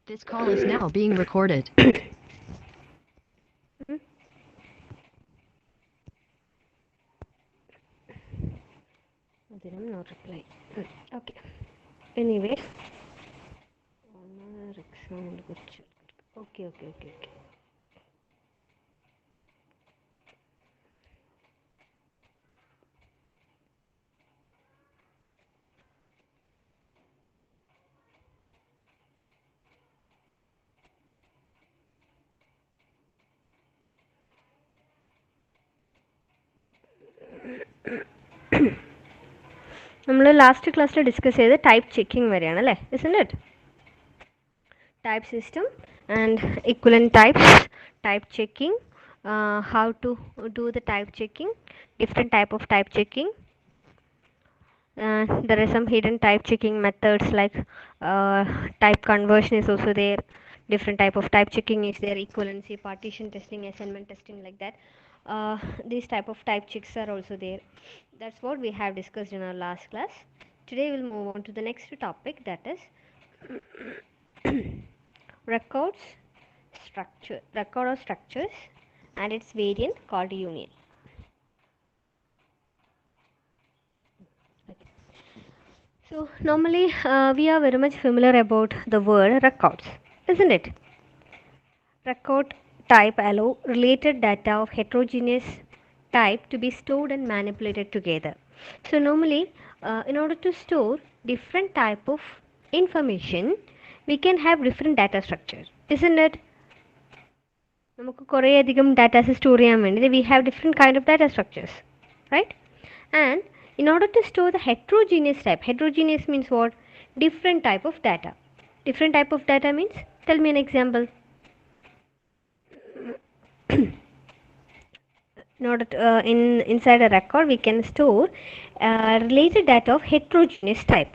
This call is now being recorded. No reply. Okay. Anyway. Okay. നമ്മൾ last ക്ലാസ്സിൽ discuss ചെയ്ത് type checking വരെയാണ് അല്ലേ, isn't it? Type system and equivalent types, type checking, how to do the type checking, different type of type checking. There are some hidden type checking methods like type conversion is also there. Different type of type checking is there, equivalency, partition testing, assignment testing, like that. These type of type checks are also there. That's what we have discussed in our last class. Today we'll move on to the next topic, that is record or structures and its variant called union. So normally we are very much familiar about the word records, isn't it? Record type allow related data of heterogeneous type to be stored and manipulated together. So normally in order to store different type of information, we can have different data structures, isn't it? നമുക്ക് കുറേയധികം datas store ചെയ്യാൻ വേണ്ടി we have different kind of data structures, right? And in order to store the heterogeneous means what? Different type of data. Different type of data means, tell me an example. In order to, inside a record we can store related data of heterogeneous type.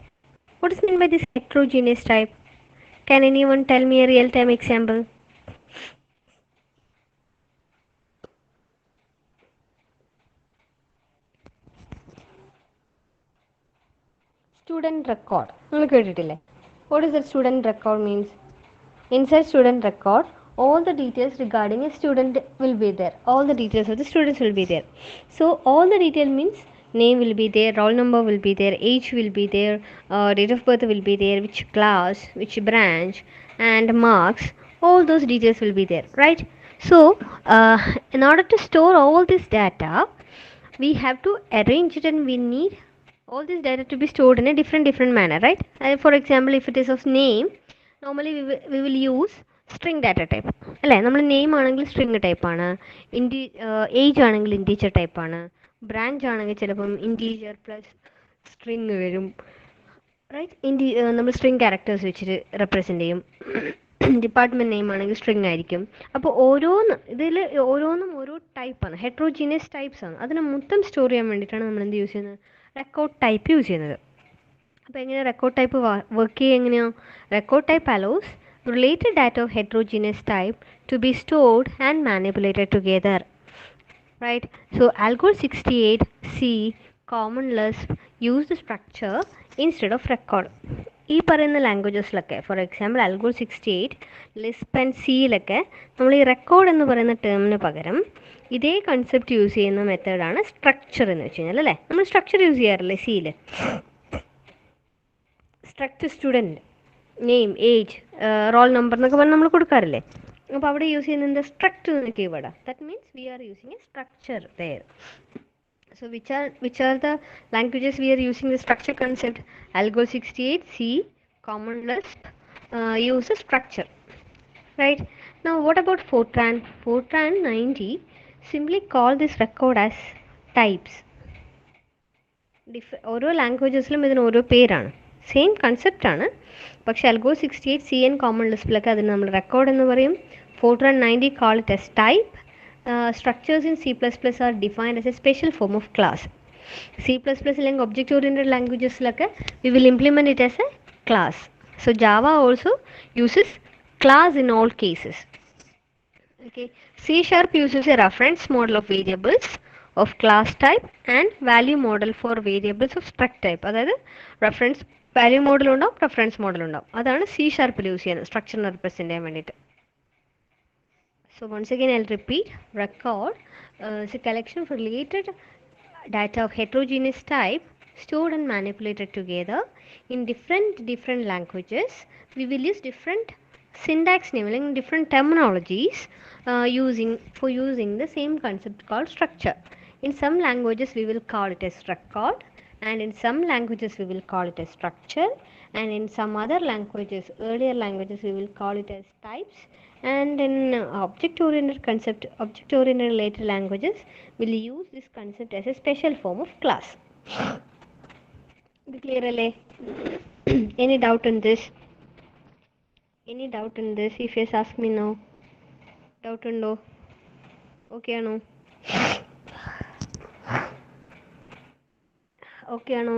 What is meant by this heterogeneous type? Can anyone tell me a real time example? Student record. What is that student record means? Inside student record, all the details regarding a student will be there. All the details of the students will be there. So all the detail means name will be there, roll number will be there, age will be there, date of birth will be there, which class, which branch, and marks. All those details will be there, right? So in order to store all this data, we have to arrange it, and we need all this data to be stored in a different manner, right? For example, if it is of name, normally we will use string data type അല്ലേ. നമ്മൾ name ആണെങ്കിൽ string ടൈപ്പാണ്, age ആണെങ്കിൽ integer ടൈപ്പാണ്, branch ആണെങ്കിൽ ചിലപ്പം integer plus string വരും, right? നമ്മൾ സ്ട്രിങ് ക്യാരക്ടേഴ്സ് വെച്ചിട്ട് റെപ്രസെൻ്റ് ചെയ്യും. ഡിപ്പാർട്ട്മെൻറ്റ് നെയിം ആണെങ്കിൽ സ്ട്രിങ് ആയിരിക്കും. അപ്പോൾ ഓരോന്നും ഓരോ ടൈപ്പാണ്, ഹെട്രോജീനിയസ് ടൈപ്സ് ആണ്. അതിനെ മൊത്തം സ്റ്റോർ ചെയ്യാൻ വേണ്ടിയിട്ടാണ് നമ്മൾ എന്ത് യൂസ് ചെയ്യുന്നത്? റെക്കോർഡ് ടൈപ്പ് യൂസ് ചെയ്യുന്നത്. അപ്പോൾ എങ്ങനെ റെക്കോർഡ് ടൈപ്പ് വർക്ക് ചെയ്യുക എങ്ങനെയാണ്? Record type allows related data of heterogeneous type to be stored and manipulated together, right? So Algol 68C common Lisp use the structure instead of record. ഈ പറയുന്ന ലാംഗ്വേജസിലൊക്കെ, for example Algol 68, Lisp and സിയിലൊക്കെ നമ്മൾ ഈ record എന്ന് പറയുന്ന ടേമിന് പകരം ഇതേ കൺസെപ്റ്റ് യൂസ് ചെയ്യുന്ന മെത്തേഡാണ് സ്ട്രക്ചർ എന്ന് വെച്ച് കഴിഞ്ഞാൽ, അല്ലേ? നമ്മൾ സ്ട്രക്ചർ യൂസ് ചെയ്യാറില്ലേ സിയിൽ? Structure student name, age, roll number എന്നൊക്കെ പറഞ്ഞ് നമ്മൾ കൊടുക്കാറില്ലേ? അപ്പോൾ അവിടെ യൂസ് ചെയ്യുന്നത് സ്ട്രക്ചർ എന്ന കീവേഡാണ്. That means we are using a structure there. So which are the languages we are using the structure concept? Algol 68, C, Common Lisp use a structure, right? Now what about Fortran? Fortran 90 simply call this record as types. ഓരോ ലാംഗ്വേജസിലും ഇതിന് ഓരോ പേരാണ്, same concept ആണ്. പക്ഷേ Algol 68, C and Common Lispലൊക്കെ അതിന് നമ്മൾ record എന്ന് പറയും. Fortran 90 call it as type. Structures in C++ are defined as a special form of class. C++ അല്ലെങ്കിൽ object oriented languagesലൊക്കെ we will implement it as a class. So Java also uses class in all cases. Okay. C# uses a reference model of variables of class type and value model for variables of struct type. അതായത് reference value മോഡലും ഉണ്ടാവും, reference മോഡലും ഉണ്ടാവും. അതാണ് C ഷാർപ്പിൽ use ചെയ്യുന്നത് സ്ട്രക്ചറിനെ represent ചെയ്യാൻ വേണ്ടിയിട്ട്. So once again I'll repeat, record is a collection of related data of heterogeneous type stored and manipulated together in different languages. We will use different syntax naming, different terminologies using the same concept called structure. In some languages we will call it as record, and in some languages we will call it as structure, and in some other languages, earlier languages, we will call it as types, and in object oriented related languages, we'll use this concept as a special form of class. Is clear alle? Any doubt in this? If yes, ask me now. Doubt undo? Okay ano? Okay ano?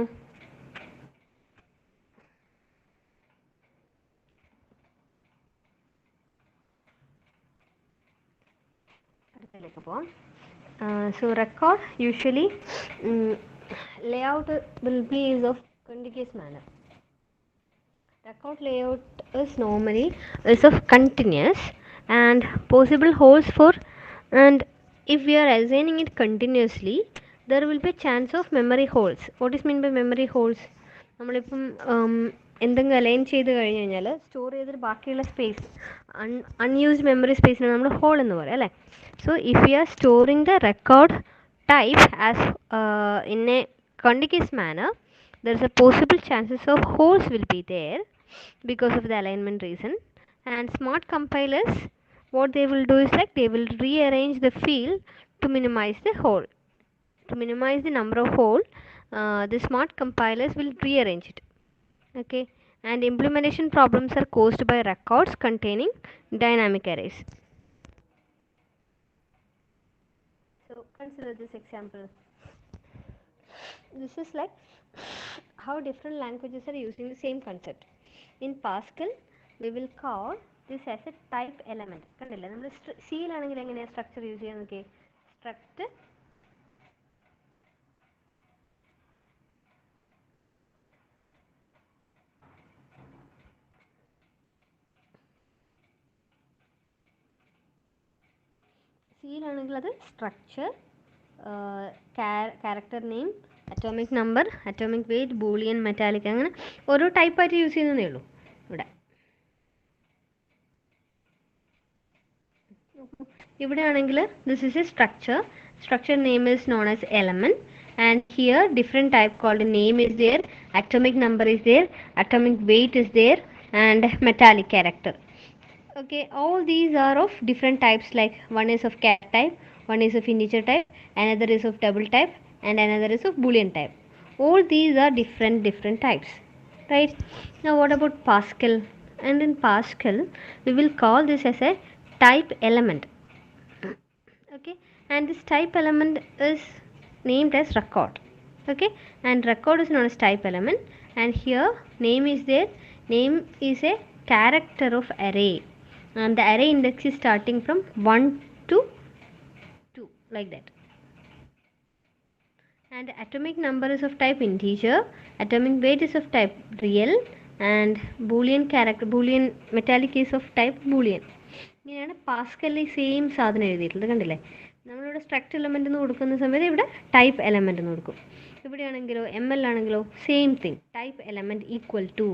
So record usually layout will be is of contiguous manner. Record layout is normally is of continuous and possible holes for, and if we are assigning it continuously, there will be chance of memory holes. What is mean by memory holes? നമ്മളിപ്പം എന്തെങ്കിലും align ചെയ്ത് കഴിഞ്ഞ് കഴിഞ്ഞാൽ store ചെയ്തിട്ട് ബാക്കിയുള്ള space unused memory സ്പേസിനാണ് നമ്മൾ whole എന്ന് പറയുക അല്ലേ. So if you are storing the record type as in a contiguous manner, there is a possible chances of holes will be there because of the alignment reason. And smart compilers, what they will do is like they will rearrange the field to minimize the hole, to minimize the number of hole. The smart compilers will rearrange it. Okay, and implementation problems are caused by records containing dynamic arrays. So consider this example. This is like how different languages are using the same concept. In Pascal, we will call this as a type element. കണ്ടില്ലേ, നമ്മൾ സിയിലാണെങ്കിൽ എങ്ങനെയാണ് structure use ചെയ്യാൻ നോക്കിയേ. Struct സിയിലാണെങ്കിൽ അത് structure, character name, atomic number, atomic weight, boolean, metallic, അങ്ങനെ ഓരോ ടൈപ്പായിട്ട് യൂസ് ചെയ്യുന്നതേ ഉള്ളൂ. ഇവിടെ ആണെങ്കിൽ this is a structure name is known as element, and here different type called name is there, atomic number is there, atomic weight is there, and metallic character. Okay, all these are of different types, like one is of char type, one is of integer type, another is of double type, and another is of boolean type. All these are different types, right? Now what about Pascal? And in Pascal we will call this as a type element. Okay, and this type element is named as record. Okay, and record is known as type element, and here name is there. Name is a character of array, and the array index is starting from 1 to 2, like that. And atomic number is of type integer, atomic weight is of type real, and boolean metallic is of type boolean. ഇങ്ങനെയാണ് പാസ്കലിൽ same സാധനം എഴുതിയിട്ടുള്ളത്. കണ്ടില്ലേ, നമ്മളിവിടെ structure element എന്ന് കൊടുക്കുന്ന സമയത്ത് ഇവിടെ type element എന്ന് കൊടുക്കും. ഇവിടെയാണെങ്കിലോ എം എൽ ആണെങ്കിലോ same thing, type element equal to.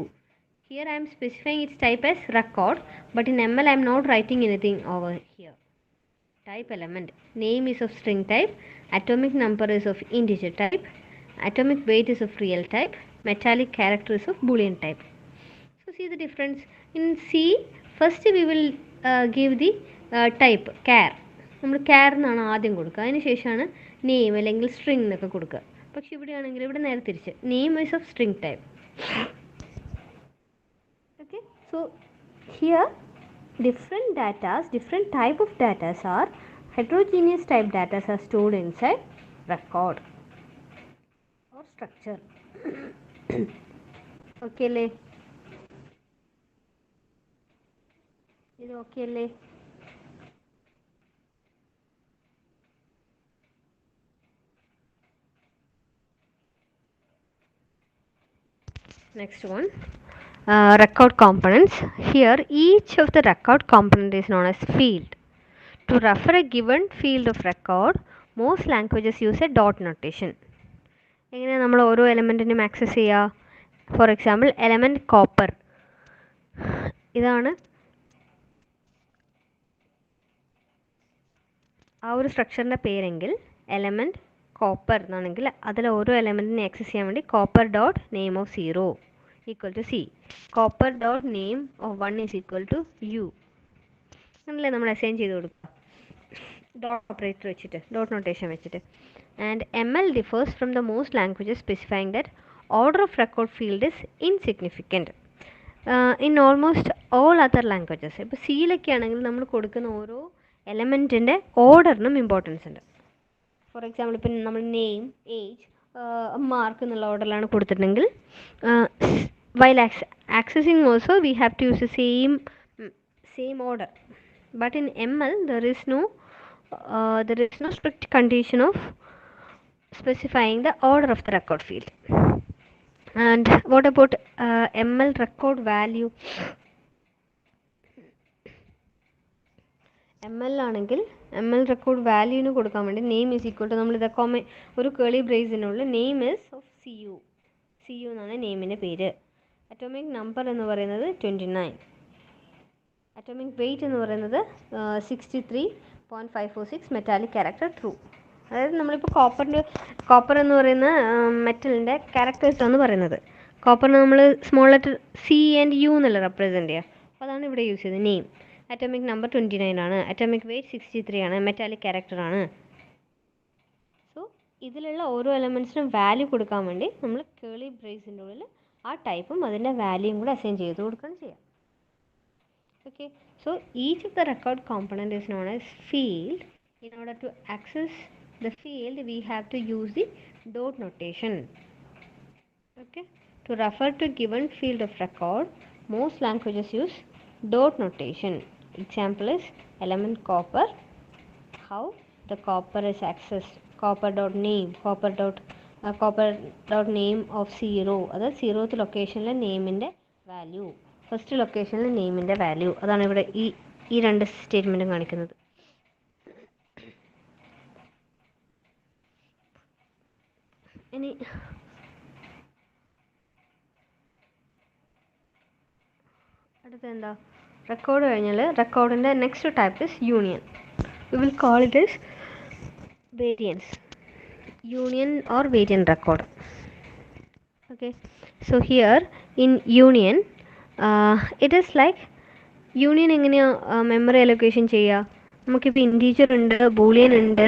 Here I am specifying its type as record, but in M L I am not writing anything over here. Type element, name is of string type, atomic number is of integer type, atomic weight is of real type, metallic character is of boolean type. So see the difference. In C, first we will give the type char. നമ്മൾ char എന്നാണ് ആദ്യം കൊടുക്കുക, അതിന് ശേഷമാണ് name അല്ലെങ്കിൽ string എന്നൊക്കെ കൊടുക്കുക. പക്ഷെ ഇവിടെയാണെങ്കിൽ ഇവിടെ നേരെ തിരിച്ച്, name is of string type. Okay, so here different type of data are heterogeneous type data are stored inside record or structure. Okay le, idu okay le? Next one, record components. Here, each of the record component is known as field. To refer a given field of record, most languages use a dot notation. എങ്ങനെയാണ് നമ്മൾ ഓരോ എലമെൻറ്റിനും access ചെയ്യുക? For example element copper, ഇതാണ് ആ ഒരു സ്ട്രക്ചറിൻ്റെ പേരെങ്കിൽ element copper എന്നാണെങ്കിൽ അതിൽ ഓരോ എലമെൻറ്റിനെ ആക്സസ് ചെയ്യാൻ വേണ്ടി copper dot name of 0 equal to C, copper dot name of 1 is equal to U. അങ്ങനല്ലേ നമ്മൾ അസൈൻ ചെയ്ത് കൊടുക്കുക ഡോട്ട് ഓപ്പറേറ്റർ വെച്ചിട്ട്, ഡോട്ട് നൊട്ടേഷൻ വെച്ചിട്ട്. And ML differs from the most languages, specifying that order of record field is insignificant. In almost all other languages, ഇപ്പോൾ സിയിലൊക്കെ ആണെങ്കിൽ നമ്മൾ കൊടുക്കുന്ന ഓരോ എലമെൻറ്റിൻ്റെ ഓർഡറിനും ഇമ്പോർട്ടൻസ് ഉണ്ട്. ഫോർ എക്സാമ്പിൾ ഇപ്പം നമ്മൾ നെയിം, ഏജ്, മാർക്ക് എന്നുള്ള ഓർഡറിലാണ് കൊടുത്തിട്ടുണ്ടെങ്കിൽ while accessing also we have to use the same order. But in ML there is no strict condition of specifying the order of the record field. And what about ML record value? ML ആണെങ്കിൽ ML record വാല്യൂവിന് കൊടുക്കാൻ വേണ്ടി name is equal to, നമ്മൾ ഇതൊക്കെ ഒരു കേളി ബ്രേസിനുള്ളിൽ name is of CU എന്നാണ് നെയിമിൻ്റെ പേര്. Atomic number എന്ന് പറയുന്നത് 29, അറ്റോമിക് വെയ്റ്റ് എന്ന് പറയുന്നത് 63.546, മെറ്റാലിക് ക്യാരക്ടർ ട്രൂ. അതായത് നമ്മളിപ്പോൾ കോപ്പർ എന്ന് പറയുന്ന മെറ്റലിൻ്റെ ക്യാരക്ടേഴ്സ് ആണ് പറയുന്നത്. കോപ്പറിന് നമ്മൾ small letter C and U എന്നല്ല റെപ്രസെൻറ്റ് ചെയ്യുക. അപ്പോൾ അതാണ് ഇവിടെ യൂസ് ചെയ്തത് നെയിം. അറ്റോമിക് നമ്പർ 29 ആണ്, അറ്റോമിക് വെയ്റ്റ് 63 ആണ്, മെറ്റാലിക് ക്യാരക്ടർ ആണ്. സോ ഇതിലുള്ള ഓരോ എലമെൻറ്റ്സിനും വാല്യൂ കൊടുക്കാൻ വേണ്ടി നമ്മൾ കേളി ബ്രേസിൻ്റെ ഉള്ളിൽ ആ ടൈപ്പും അതിൻ്റെ വാല്യൂയും കൂടെ അസൈൻ ചെയ്ത് കൊടുക്കുകയാണ് ചെയ്യുക. Okay, so each of the record component is known as field. In order to access the field, we have to use the dot notation. Okay, to refer to given field of record, most languages use dot notation. Example is element copper. How the copper is accessed: copper dot name, copper dot name of 0. That 0th location name in the value. First ലൊക്കേഷനിൽ നെയിമിൻ്റെ value. അതാണ് ഇവിടെ ഈ രണ്ട് സ്റ്റേറ്റ്മെൻറ്റും കാണിക്കുന്നത്. ഇനി അടുത്ത എന്താ, record കഴിഞ്ഞാൽ റെക്കോർഡിൻ്റെ next type is union. We will call it is variants, union or variant record. Okay, so here in union it is like, union എങ്ങനെയാണ് മെമ്മറി അലൊക്കേഷൻ ചെയ്യുക? നമുക്കിപ്പോൾ ഇൻറ്റീജർ ഉണ്ട്, ബൂളിയൻ ഉണ്ട്,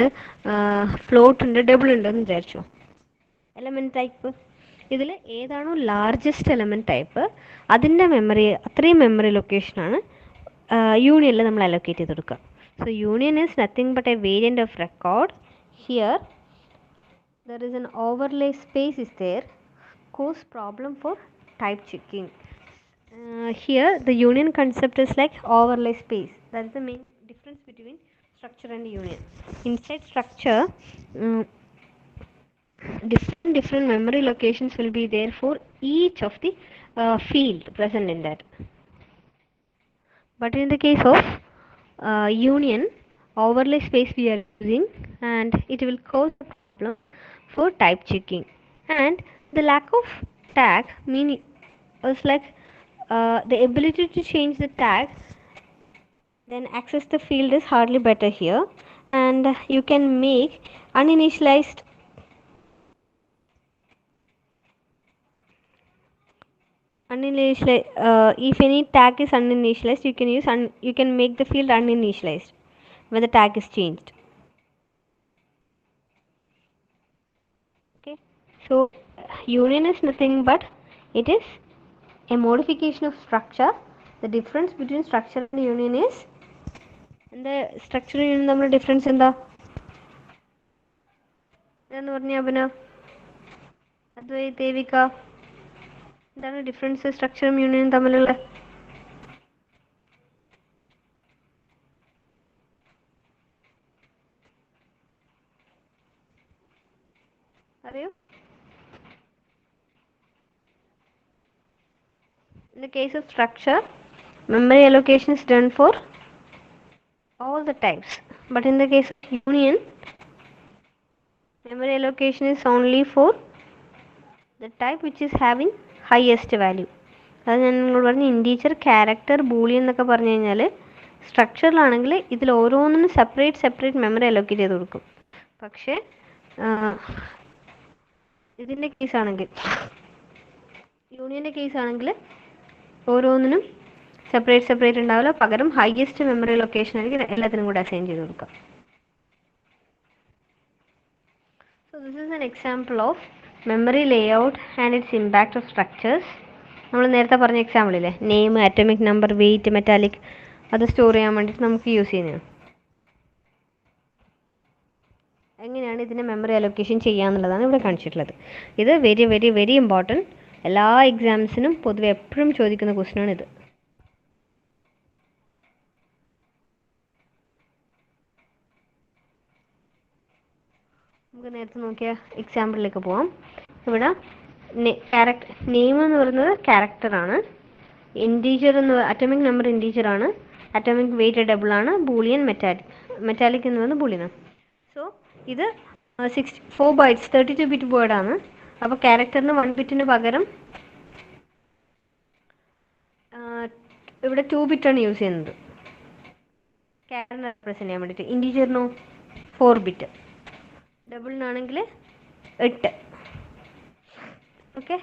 ഫ്ലോട്ട് ഉണ്ട്, ഡബിൾ ഉണ്ടെന്ന് വിചാരിച്ചു. എലമെൻറ്റ് ടൈപ്പ് ഇതിൽ ഏതാണോ ലാർജസ്റ്റ് എലമെൻറ്റ് ടൈപ്പ് അതിൻ്റെ മെമ്മറി, അത്രയും മെമ്മറി ലൊക്കേഷനാണ് യൂണിയനിൽ നമ്മൾ അലൊക്കേറ്റ് ചെയ്ത് കൊടുക്കുക. So union is nothing but a variant of record. Here there is an overlay space is there, cause problem for type checking. Here the union concept is like overlay space. That is the main difference between structure and union. Inside structure, different memory locations will be there for each of the field present in that. But in the case of union, overlay space we are using, and it will cause a problem for type checking. And the lack of tag meaning is like the ability to change the tag, then access the field is hardly better here. And you can make uninitialized if any tag is uninitialized, you can use you can make the field uninitialized when the tag is changed. Okay, so union is nothing but it is a modification of structure. The difference between structure and union is, in the structure union തമ്മിലുള്ള difference എന്താ എന്ന് പറഞ്ഞ അഭിനവ്, അദ്വൈത്, ദേവിക, എന്താണ് difference സ്ട്രക്ചറും യൂണിയനും തമ്മിലുള്ള? അറിയോ? In the case of structure, memory allocation is done for all the types. But in the case of union, memory allocation is only for the type which is having highest value. അത് ഞാൻ നിങ്ങളോട് പറഞ്ഞ integer, character, Boolean എന്നൊക്കെ പറഞ്ഞു കഴിഞ്ഞാൽ സ്ട്രക്ചറിലാണെങ്കിൽ ഇതിൽ ഓരോന്നിനും separate memory allocate ചെയ്ത് കൊടുക്കും. പക്ഷേ ഇതിൻ്റെ കേസാണെങ്കിൽ, യൂണിയൻ്റെ കേസാണെങ്കിൽ ഓരോന്നിനും സെപ്പറേറ്റ് ഉണ്ടാവില്ല. പകരം ഹൈയസ്റ്റ് മെമ്മറി ലൊക്കേഷൻ ആയിരിക്കും എല്ലാത്തിനും കൂടെ അസൈൻ ചെയ്ത് കൊടുക്കുക. So this is an example of memory layout and its impact of structures. നമ്മൾ നേരത്തെ പറഞ്ഞ എക്സാമ്പിളില്ലേ, name, atomic number, weight, metallic, അത് സ്റ്റോർ ചെയ്യാൻ വേണ്ടിയിട്ട് നമുക്ക് യൂസ് ചെയ്യുന്നത്. എങ്ങനെയാണ് ഇതിനെ മെമ്മറി അലോക്കേഷൻ ചെയ്യാന്നുള്ളതാണ് ഇവിടെ കാണിച്ചിട്ടുള്ളത്. ഇത് വെരി വെരി വെരി ഇമ്പോർട്ടൻറ്റ്. എല്ലാ എക്സാംസിനും പൊതുവെ എപ്പോഴും ചോദിക്കുന്ന ക്വസ്റ്റ്യനാണ് ഇത്. നമുക്ക് നേരത്തെ നോക്കിയ എക്സാമ്പിളിലേക്ക് പോവാം. ഇവിടെ നെയിം എന്ന് പറയുന്നത് ക്യാരക്ടറാണ്, ഇൻറ്റീജർ അറ്റോമിക് നമ്പർ ഇൻറ്റീജറാണ്, അറ്റോമിക് വെയിറ്റ് ഡബിൾ ആണ്, ബൂളിയൻ മെറ്റാലിക് എന്ന് പറയുന്നത് ബൂളിയനാണ്. സോ ഇത് 4 bytes 32 bit വേർഡാണ്. അപ്പോൾ ക്യാരക്ടറിന് 1 bit പകരം ഇവിടെ 2 bit ആണ് യൂസ് ചെയ്യുന്നത് ക്യാരക്ടറിനെ റെപ്രസെൻറ്റ് ചെയ്യാൻ വേണ്ടിയിട്ട്. ഇൻറ്റീജറിനോ 4 bit, ഡബിളിനാണെങ്കിൽ 8. ഓക്കെ,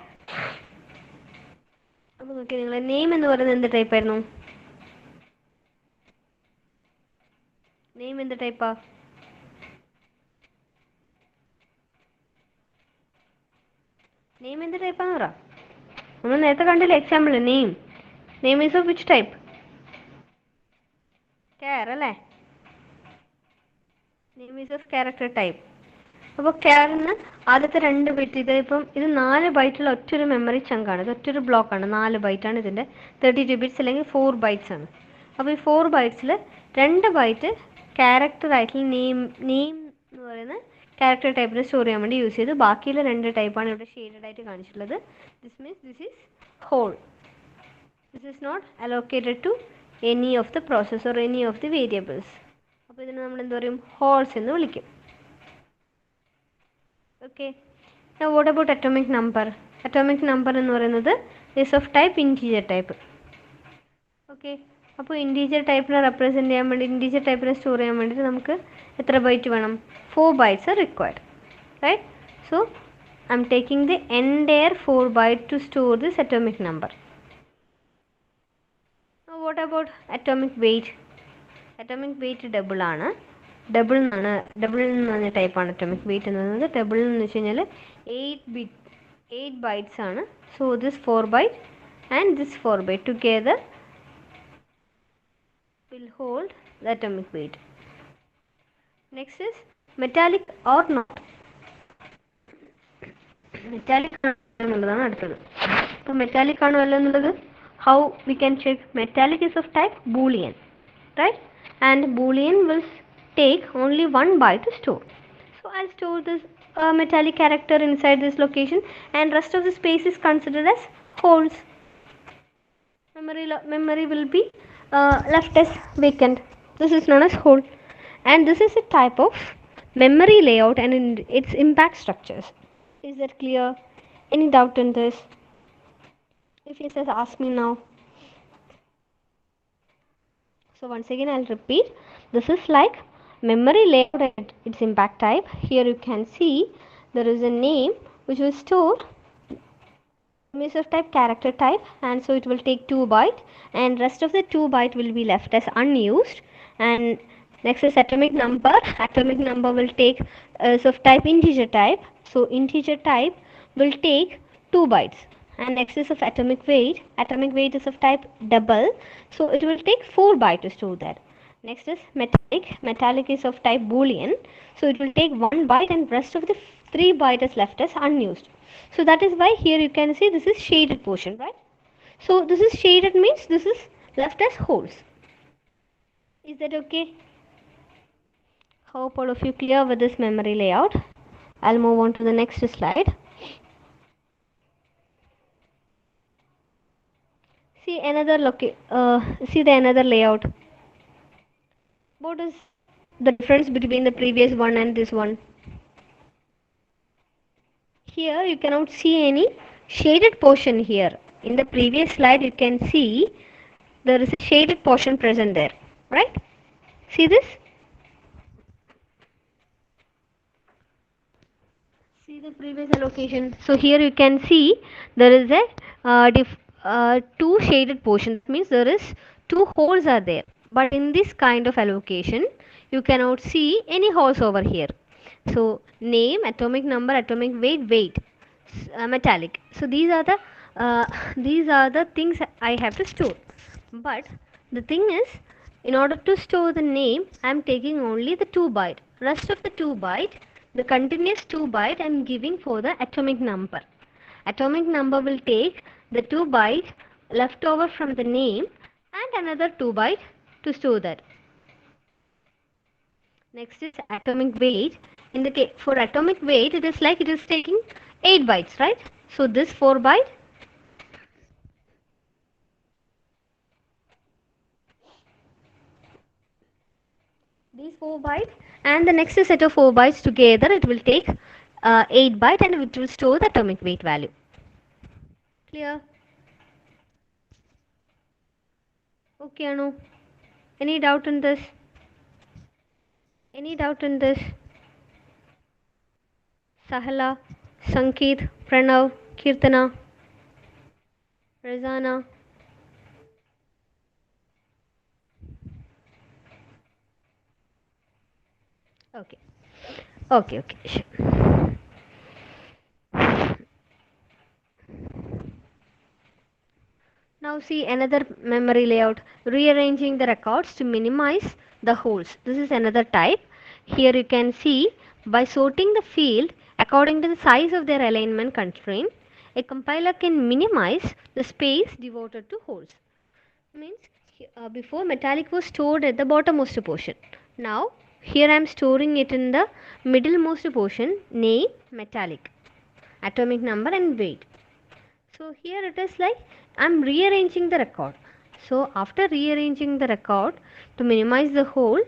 അപ്പോൾ നോക്കിയാൽ നിങ്ങൾ നെയിം എന്ന് പറയുന്നത് എന്ത് ടൈപ്പായിരുന്നു? നെയിം എന്ത് ടൈപ്പാ? നെയിം എന്ത് ടൈപ്പാന്ന് പറ. നമ്മൾ നേരത്തെ കണ്ടില്ലേ example, name is of which type? Char അല്ലേ? Name is of character type. അപ്പോൾ ക്യാറിന് ആദ്യത്തെ 2 ബൈറ്റ്, ഇത് 4 ബൈറ്റുള്ള ഒറ്റൊരു മെമ്മറി ചങ്കാണ്, ഇത് ഒറ്റൊരു ബ്ലോക്കാണ്, 4 ബൈറ്റാണ് ഇതിൻ്റെ 32 bits അല്ലെങ്കിൽ 4 bytes ആണ്. അപ്പോൾ ഈ 4 bytesൽ 2 byte ക്യാരക്ടർ ആയിട്ടുള്ള നെയിം എന്ന് പറയുന്ന ക്യാരക്ടർ ടൈപ്പിനെ സ്റ്റോർ ചെയ്യാൻ വേണ്ടി യൂസ് ചെയ്ത്, ബാക്കിയുള്ള 2 ടൈപ്പാണ് ഇവിടെ ഷെയ്ഡഡ് ആയിട്ട് കാണിച്ചിട്ടുള്ളത്. This means this is hole. This is not allocated to any of the process or any of the variables. അപ്പോൾ ഇതിനെ നമ്മൾ എന്ത് പറയും? ഹോൾസ് എന്ന് വിളിക്കും. Okay, now what about atomic number? Atomic number എന്ന് പറയുന്നത് is of type integer type. Okay, അപ്പോൾ ഇൻറ്റീജർ ടൈപ്പിനെ റെപ്രസെൻറ്റ് ചെയ്യാൻ വേണ്ടി, ഇൻറ്റീജർ ടൈപ്പിനെ സ്റ്റോർ ചെയ്യാൻ വേണ്ടിയിട്ട് നമുക്ക് എത്ര ബൈറ്റ് വേണം? 4 bytes are required, right? So I'm taking the entire 4 byte to store this atomic number. Now what about atomic weight? Atomic weight double ആണ്. Double എന്ന് പറഞ്ഞ ടൈപ്പാണ് അറ്റോമിക് വെയിറ്റ് എന്ന് പറയുന്നത്. ഡബിൾ എന്ന് വെച്ച് കഴിഞ്ഞാൽ 8 bytes ആണ്. So this 4 byte and this 4 byte together will hold the atomic weight. Next is metallic or not. Metallic എന്നുള്ളതാണ് അടുത്തത്. അപ്പോൾ മെറ്റാലിക് ആണോ അല്ല എന്നുള്ളത് how we can check? Metallic is of type boolean, right? And boolean will take only 1 byte to store. So I'll store this metallic character inside this location, and rest of the space is considered as holes. Memory will be left as vacant. This is known as hole, and this is a type of memory layout and its impact structures. Is that clear? Any doubt in this? If yes, ask me now. So once again I'll repeat. This is like memory layout and its impact type. Here you can see there is a name which will store is of type character type, and so it will take 2 byte, and rest of the 2 byte will be left as unused. And next is atomic number. Atomic number will take is of type integer type, so integer type will take 2 bytes. And next is of atomic weight. Atomic weight is of type double, so it will take 4 byte to store that. Next is metallic. Metallic is of type boolean, so it will take 1 byte, and rest of the 3 byte is left as unused. So that is why here you can see this is shaded portion, right? So this is shaded means this is left as holes. Is that okay? Hope all of you clear with this memory layout. I'll move on to the next slide. See another see the another layout. What is the difference between the previous one and this one? Here you cannot see any shaded portion here. In the previous slide you can see there is a shaded portion present there, right? See this? See the previous allocation. So here you can see there is a two shaded portions. Means there is two holes are there. But in this kind of allocation, you cannot see any holes over here. So name, atomic number, atomic weight, metallic. So uh, these are the things I have to store. But the thing is, in order to store the name, I am taking only the 2 byte. Rest of the 2 byte, the continuous 2 byte I am giving for the atomic number. Atomic number will take the 2 byte left over from the name and another 2 byte to store that. Next is atomic weight. In the case for atomic weight, it is like it is taking 8 bytes, right? So this 4 byte, these 4 bytes, and the next set of 4 bytes together, it will take 8 byte and it will store the atomic weight value. Clear? Okay, Anu. Any doubt in this? Any doubt in this? Sahala, Sankeet, Pranav, Kirtana, Razana. Okay. Okay, sure. Now see another memory layout, rearranging the records to minimize the holes. This is another type. Here you can see by sorting the field according to the size of their alignment constraint, a compiler can minimize the space devoted to holes. Means before metallic was stored at the bottommost portion. Now here I am storing it in the middlemost portion, name, metallic, atomic number and weight. So here it is like I'm rearranging the record. So after rearranging the record to minimize the hole,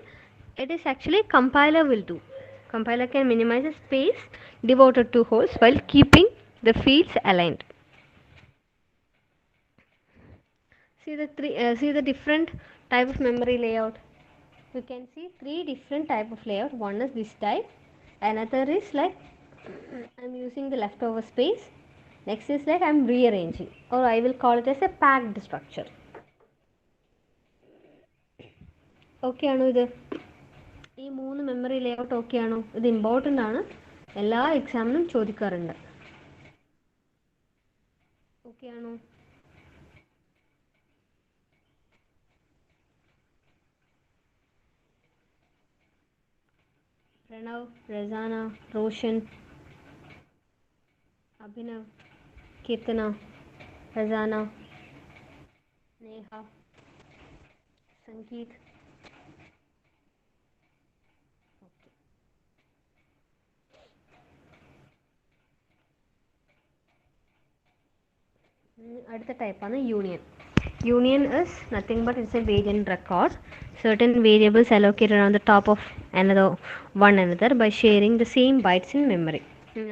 it is actually compiler will do. Compiler can minimize the space devoted to holes while keeping the fields aligned. See the different type of memory layout. You can see three different type of layout. One is this type, another is like I'm using the leftover space. Next is like I'm rearranging, or I will call it as a packed structure. Okay ആണോ ഇത്? ഈ മൂന്ന് memory layout okay ആണോ? ഇത് important ആണ്, എല്ലാ എക്സാമിനും ചോദിക്കാറുണ്ട്. Okay ആണോ? പ്രണവ്, റസാന, റോഷൻ, അഭിനവ്, കീർത്തന, റസാന, നേഹ, സംഗീത്. അടുത്ത ടൈപ്പാണ് union. Union is nothing but it's a variant record. Certain variables allocated on the top of another by sharing the same bytes in memory.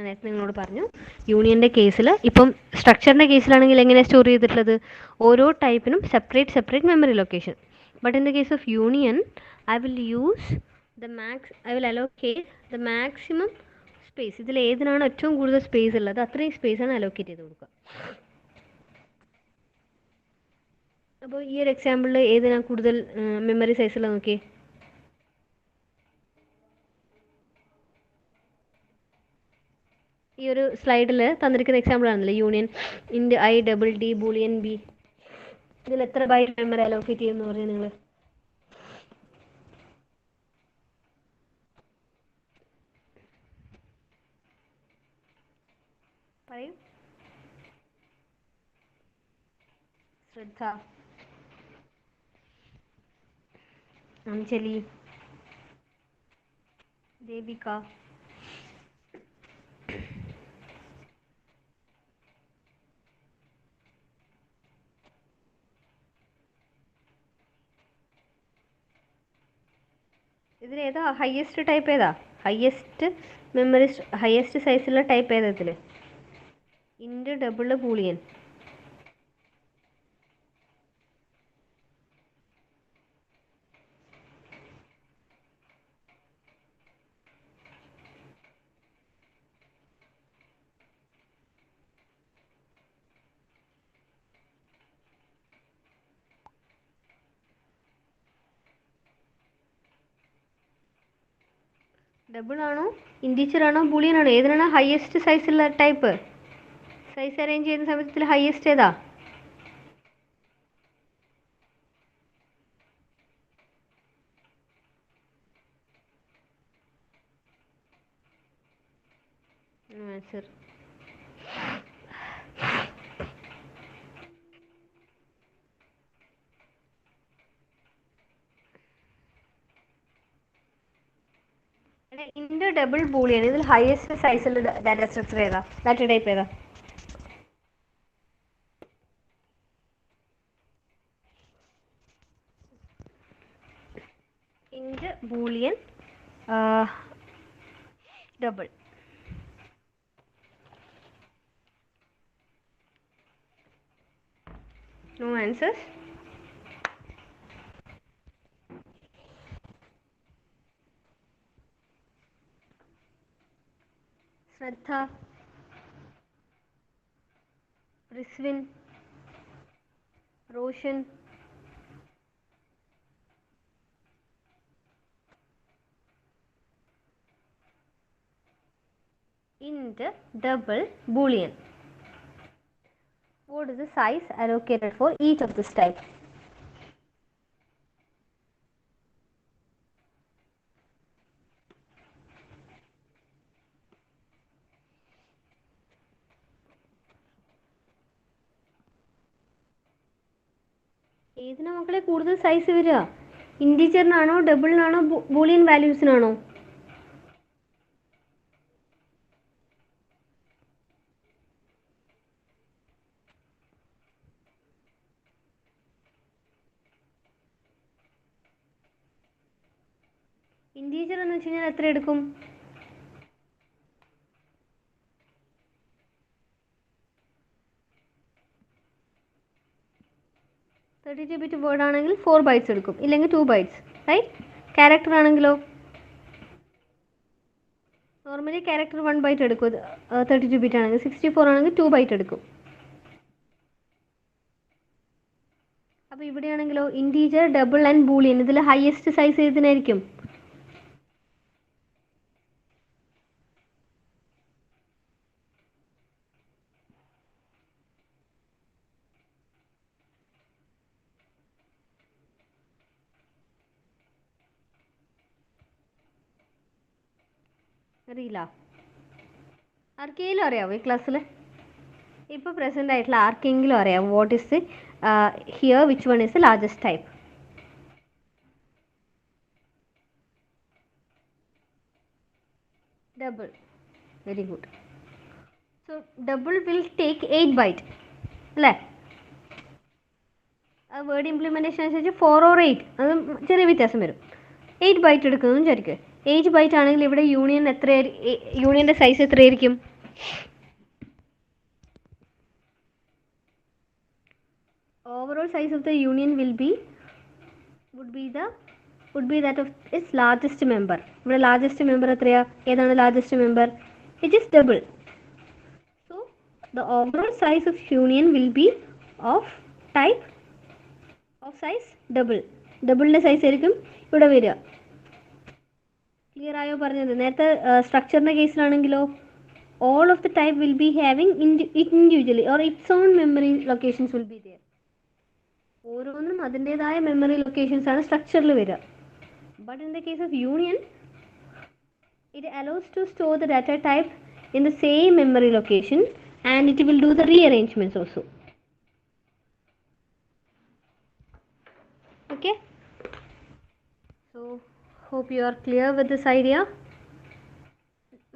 നേരത്തെ നിങ്ങളോട് പറഞ്ഞു യൂണിയൻ്റെ കേസിൽ ഇപ്പം സ്ട്രക്ചറിൻ്റെ കേസിലാണെങ്കിൽ എങ്ങനെയാണ് സ്റ്റോർ ചെയ്തിട്ടുള്ളത്, ഓരോ ടൈപ്പിനും separate memory location. But in the case of union I will allocate the maximum space. ഇതിൽ ഏതിനാണ് ഏറ്റവും കൂടുതൽ സ്പേസ് ഉള്ളത് അത്രയും സ്പേസാണ് അലോക്കേറ്റ് ചെയ്ത് കൊടുക്കുക. അപ്പോൾ ഈ ഒരു എക്സാമ്പിളിൽ ഏതിനാണ് കൂടുതൽ മെമ്മറി സൈസുള്ള നോക്കിയേ. ഈ ഒരു സ്ലൈഡിൽ തന്നിരിക്കുന്ന എക്സാമ്പിൾ ആണല്ലോ യൂണിയൻ ഇൻഡ് I double D Boolean B. ഇതിൽ എത്ര ബൈറ്റ് മെമ്മറി അലോക്കേറ്റ് ചെയ്യുമെന്ന് പറഞ്ഞാൽ നിങ്ങൾ പറയൂ. ശ്രദ്ധ, അഞ്ജലി, ദേവിക, ഇതിൽ ഏതാ ഹയസ്റ്റ് ടൈപ്പ് ഏതാ? ഹയസ്റ്റ് മെമ്മറി ഹയസ്റ്റ് സൈസുള്ള ടൈപ്പ് ഏതാ ഇതിൽ? Int double boolean. ഡബിൾ ആണോ ഇൻറ്റീജർ ആണോ ബൂളിയൻ ആണോ ഏതിനാണ് ഹയസ്റ്റ് സൈസുള്ള ടൈപ്പ്? സൈസ് അറേഞ്ച് ചെയ്യുന്ന സമയത്തിൽ ഹയസ്റ്റ് ഏതാ? Answer int double boolean. ഇതിൽ ഹയസ്റ്റ് സൈസുള്ള ഡാറ്റ സ്ട്രക്ചർ ഏതാ? ഡാറ്റ ടൈപ്പ് ഏതാ? Int boolean double. No answers. Shraddha, Rizwin, Roshan, int double boolean. What is the size allocated for each of this type? ഏതിനാ മക്കളെ കൂടുതൽ size വരിക? ഇൻറ്റീജറിനാണോ ഡബിളിനാണോ ബൂളിയൻ വാല്യൂസിനാണോ? ഇൻറ്റീജർ എന്ന് വെച്ച് കഴിഞ്ഞാൽ എത്ര എടുക്കും? $32 ബിറ്റ് വേർഡ് ആണെങ്കിൽ 4 ബൈറ്റ്സ് എടുക്കും, ഇല്ലെങ്കിൽ 2 ബൈറ്റ്സ്, റൈറ്റ്? ക്യാരക്ടർ ആണെങ്കിലോ നോർമലി ക്യാരക്ടർ 1 ബൈറ്റ് എടുക്കും. 32 ബിറ്റ് ആണെങ്കിൽ. 64 ആണെങ്കിൽ 2 ബൈറ്റ് എടുക്കും. അപ്പോൾ ഇവിടെയാണെങ്കിലോ ഇൻറ്റീജർ ഡബിൾ ആൻഡ് ബൂളിയൻ ഇതിൽ ഹയസ്റ്റ് സൈസ് ഏതിനായിരിക്കും? അറിയില്ല. ആർക്കെങ്കിലും അറിയാവോ ഈ ക്ലാസ്സിൽ? ഇപ്പോൾ പ്രസൻ്റ് ആയിട്ടുള്ള ആർക്കെങ്കിലും അറിയാവോ what is the here which one is the largest type? Double. Very good. So double will take 8 byte അല്ലേ? ആ വേർഡ് ഇംപ്ലിമെൻറ്റേഷൻ അനുസരിച്ച് 4 or 8 അത് ചെറിയ വ്യത്യാസം വരും. 8 ബൈറ്റ് എടുക്കുന്നു വിചാരിക്കുക. 8 ബൈറ്റ് ആണെങ്കിൽ ഇവിടെ യൂണിയൻ്റെ സൈസ് എത്രയായിരിക്കും? Overall size of the union would be that of its largest member. ഇവിടെ largest member എത്രയാ? ഏതാണ് largest member? It is double. So the overall size of union will be of type of size double. ഡബിളിൻ്റെ size ആയിരിക്കും ഇവിടെ വരിക. Clear ആയോ പറഞ്ഞത്? നേരത്തെ സ്ട്രക്ചറിൻ്റെ കേസിലാണെങ്കിലോ all of the type will be having individually or its own memory locations will be there. ഓരോന്നും അതിൻ്റെതായ memory locations ആണ് സ്ട്രക്ചറിൽ വരിക. But in the case of union it allows to store the data type in the same memory location and it will do the rearrangements also. Okay, so hope you are clear with this idea.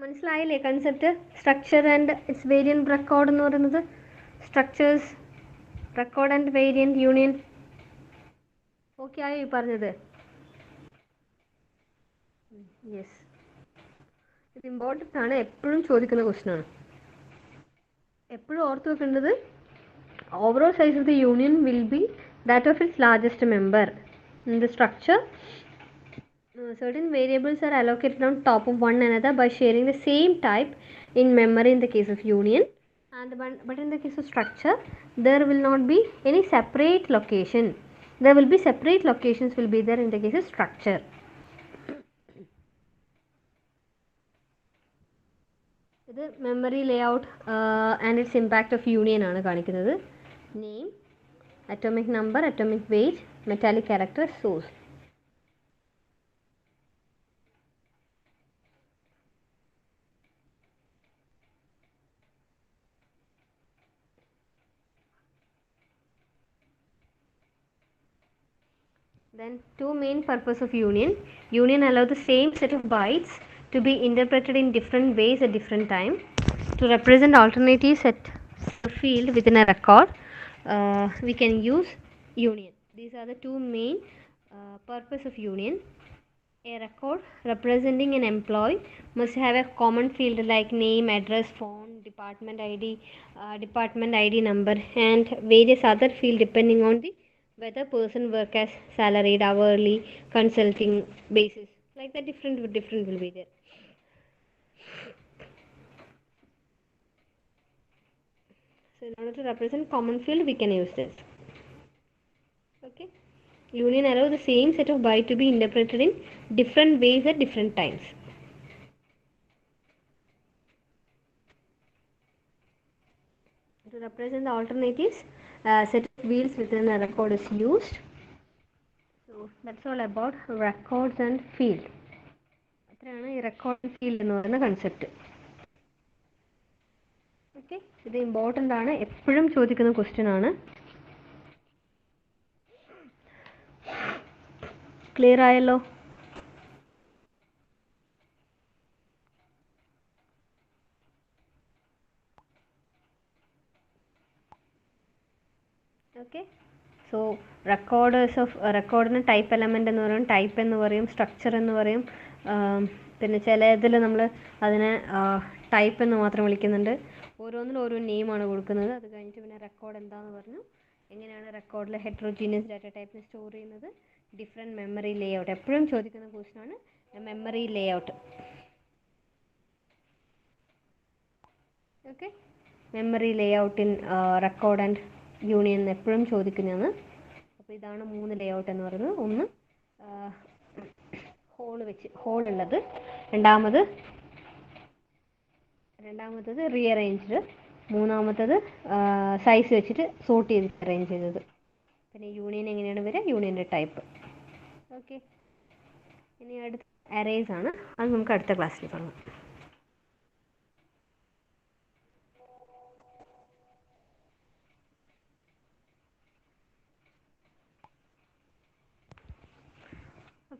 മനസ്സിലായില്ലേ concept? Structure and its variant record എന്ന് പറയുന്നത്. Structures, record and variant, union. Okay ആയോ ഈ പറഞ്ഞത്? Yes, ഇത് important ആണ്, എപ്പോഴും ചോദിക്കുന്ന ക്വസ്റ്റ്യൻ ആണ്. എപ്പോഴും ഓർത്ത് വെക്കേണ്ടത്, overall size of the union will be that of its largest member. In the structure, certain variables are allocated on top of one another by sharing the same type in memory in the case of union, but in the case of structure there will not be any separate location. There will be separate locations will be there in the case of structure. ഇത് memory layout and its impact of union ആണ് കാണിക്കുന്നത്. Name, atomic number, atomic weight, metallic character, source. Then two main purpose of union. Union allow the same set of bytes to be interpreted in different ways at different time. To represent alternative set field within a record, we can use union. These are the two main purpose of union. A record representing an employee must have a common field like name, address, phone, department ID number, and various other field depending on the whether person work as salaried, hourly, consulting basis. Like that, different will be there. So in order to represent common field, we can use this. Okay. Union allow the same set of byte to be interpreted in different ways at different times. To represent the alternatives, set of fields within a record is used. So that's all about records and field. അത്രയാണ് ഈ record and field എന്ന് പറയുന്ന concept. Okay, ഇത് important ആണ്, എപ്പോഴും ചോദിക്കുന്ന question ആണ്. Clear ആയല്ലോ? ഓക്കെ, സോ റെക്കോർഡിന് ടൈപ്പ് എലമെൻ്റ് എന്ന് പറയും, ടൈപ്പ് എന്ന് പറയും, സ്ട്രക്ചർ എന്ന് പറയും. പിന്നെ ചില ഇതിൽ നമ്മൾ അതിനെ ടൈപ്പ് എന്ന് മാത്രം വിളിക്കുന്നുണ്ട്. ഓരോന്നിനും ഓരോ നെയിമാണ് കൊടുക്കുന്നത്. അത് കഴിഞ്ഞിട്ട് പിന്നെ റെക്കോർഡ് എന്താണെന്ന് പറഞ്ഞു, എങ്ങനെയാണ് റെക്കോർഡിൽ ഹെറ്ററോജീനിയസ് ഡാറ്റ ടൈപ്പിനെ സ്റ്റോർ ചെയ്യുന്നത്, ഡിഫറെൻറ്റ് മെമ്മറി ലേഔട്ട്. എപ്പോഴും ചോദിക്കുന്ന ക്വസ്റ്റ്യനാണ് memory layout. Okay, memory layout in record and union എപ്പോഴും ചോദിക്കുന്നതാണ്. അപ്പോൾ ഇതാണ് 3 ലേഔട്ട് എന്ന് പറയുന്നത്. ഒന്ന് ഹോൾ ഉള്ളത്, രണ്ടാമത്തത് റീഅറേഞ്ച്ഡ്, മൂന്നാമത്തത് സൈസ് വെച്ചിട്ട് സോർട്ട് ചെയ്തിട്ട് അറേഞ്ച് ചെയ്തത്. പിന്നെ യൂണിയൻ എങ്ങനെയാണ് വരിക, യൂണിയൻ്റെ ടൈപ്പ്. ഓക്കെ, ഇനി അടുത്ത അറേസ് ആണ്, അത് നമുക്ക് അടുത്ത ക്ലാസ്സിൽ കാണാം.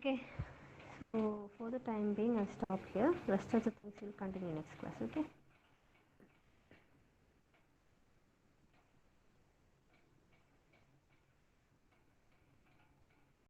Okay, so for the time being I'll stop here. Rest of the things we'll continue next class. Okay.